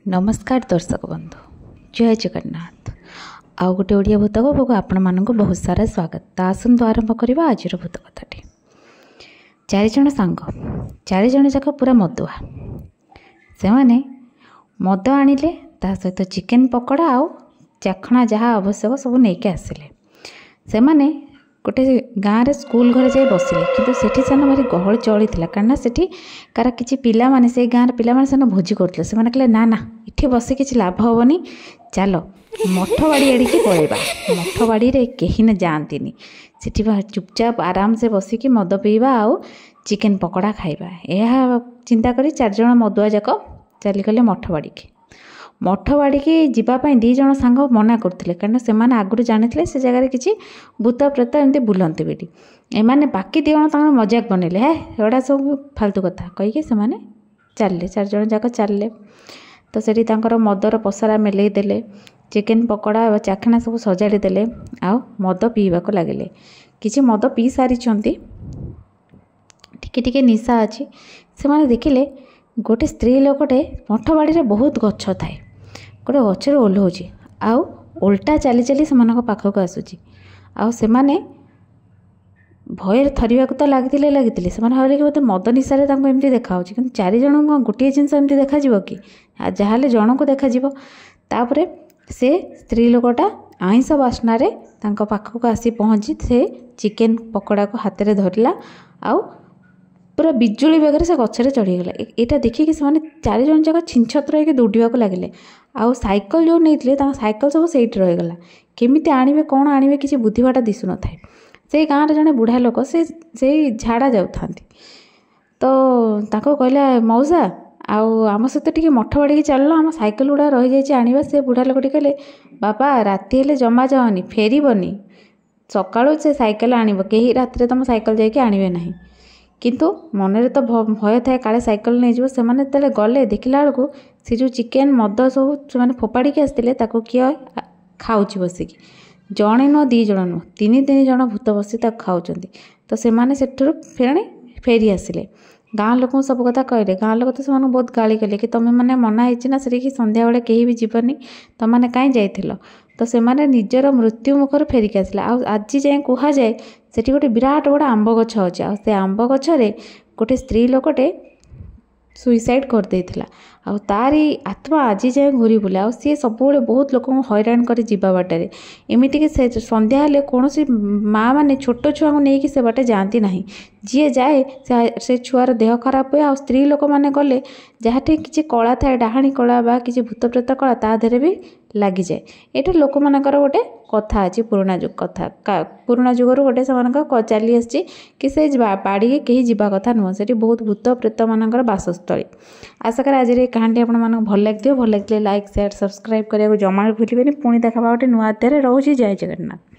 नमस्कार दर्शक बंधु जय जगन्नाथ आउ गोटे ओडिया भूत गपको आपण मानक बहुत सारा स्वागत। ता आसंतु आरंभ करवा आज भूत कथाटी। चारिजण सांग चारिजण जाक पूरा मदुआ से माने मद आनिले ता सहित चिकेन पकोड़ा आउ चाखणा जहाँ आवश्यक सब नहीं आसिले। से माने गोटे गाँव रे स्कूल घर जाए बसिले किंतु सेठी सेन भारी गहल चली कारण सेठी कार किसी पिला माने से गाँव पिला माने सेन भोजी करते से कहले ना ना इठी बस किसी लाभ हेनी चल मठबाड़ी आड़िकी पलैबा मठबाड़ी रे कहीं न जाती सेठी चुपचाप आराम से बसिकी मद पीवा आउ चिकेन पकोड़ा खाइबा यह चिंता करी चारिजण मदुआ जाक चलीगले मठबाड़ी की। मठबाड़ी की जीवाई दी जन सांग मना करते कारण से आगुरी जानी से जगह किसी भूत प्रेत एमती बुलती बेटी एमाने बाकी दी जन मजाक बनइले है एड़ा सब फालतू कथा कहीकि से चलले चारिजण जाक चलले। तो सेठी तांकर मदर पसरा मेलई देले चिकेन पकोड़ा चाखणा सब सजाड़ी देले आउ मद पीवाक लगिले। किसी मद पी सारी टिके निशा अच्छी से देखिले गोटे स्त्री लोकटे मठबाड़ी बहुत गछ थाए गोटे गचर ओह्लाऊँ आउ उल्टा चली चली से पाखक आसूची आउ से भय थरिया तो लगी से भाविले कि बोलते मद निशारे एमती देखा कि चारिजण गोटे जिनस एमती देखा कि जहाँ जन को देखा तापर से स्त्री लोकटा आईंस बास्नारे पाखक आसी पहुँची से चिकेन पकोड़ा को हाथ में धरला आउ पूरा बिजुली बेगर से गचरे चढ़ीगला। यहाँ देखिए से चारिजण जाक छिंछत्र होकर दौड़ा लगे आउ साइकल जो नहीं साइकल सब से रहीगला केमी आणवे कौन आणवे किसी बुद्धिवाटा दिशु न थाए। से गाँव जड़े बुढ़ा लोक से झाड़ा जाऊँ तो कहला मौसा आम सहित टी मठबाड़ी चल आम साइकेल गुड़ा रही जाए आने से बुढ़ा लोकटी कहले बापा राति हेले जमा जाओनी फेरबनी सकाळु से साइकेल आनिब कहीं राति तुम साइकेल जाके आणवे ना किंतु मनरे तो भय थाए काले साइकेल नहीं जीव से गले देखला बेलू से जो चिकेन मद सब से फोपाड़ी आसते किए खाऊँ बसिकी जड़े नुह दी जन नुह तीन जन भूत बसी खाऊँ। तो से फेरी आसिले गाँव लोक सब कथा कहले गाँव लोक तो से बहुत गाली कले कि तुम मैंने मना है से संध्या बेले कहीं भी जीवनी तुम मैंने कहीं जाइल। तो से निजर मृत्यु मुखर फेरिक आसला आज जाए कहुए सेठी गोटे विराट बड़ा आंब गछ अच्छे आ आंब गछरे गोटे स्त्री लोकटे सुइसाइड कर देथिला आ तारी आत्मा आज जाए घूरी बुले आ सी सब बहुत लोक हैरान कर जीवा बाटे एमती कि संध्या हेले कौन माँ मैंने छोट छुआ को लेकिन से बाटे जाती ना जी जाए से छुआर देह खराब हुए आ स्त्री लोक मैंने गले जहाँ किसी कला थाए डाहाणी कला बा किसी भूत प्रेत कला ता देहरे भी लगी जाए। यहाँ लोक मानकर गोटे कथा अच्छी पुराणा जुग कथा पुराणा जुगर गोटे से चली आसी कि से बाड़ी के कहीं जावा कथा नुह से बहुत भूत प्रेत मानकर बासस्थली। आशा कर आज कहानी आपको भल लगे लाइक शेयर सब्सक्राइब करने को जमा भी भूलें। पुणी देखा गोटे नुआ अध्याय रोचे। जय जगन्नाथ।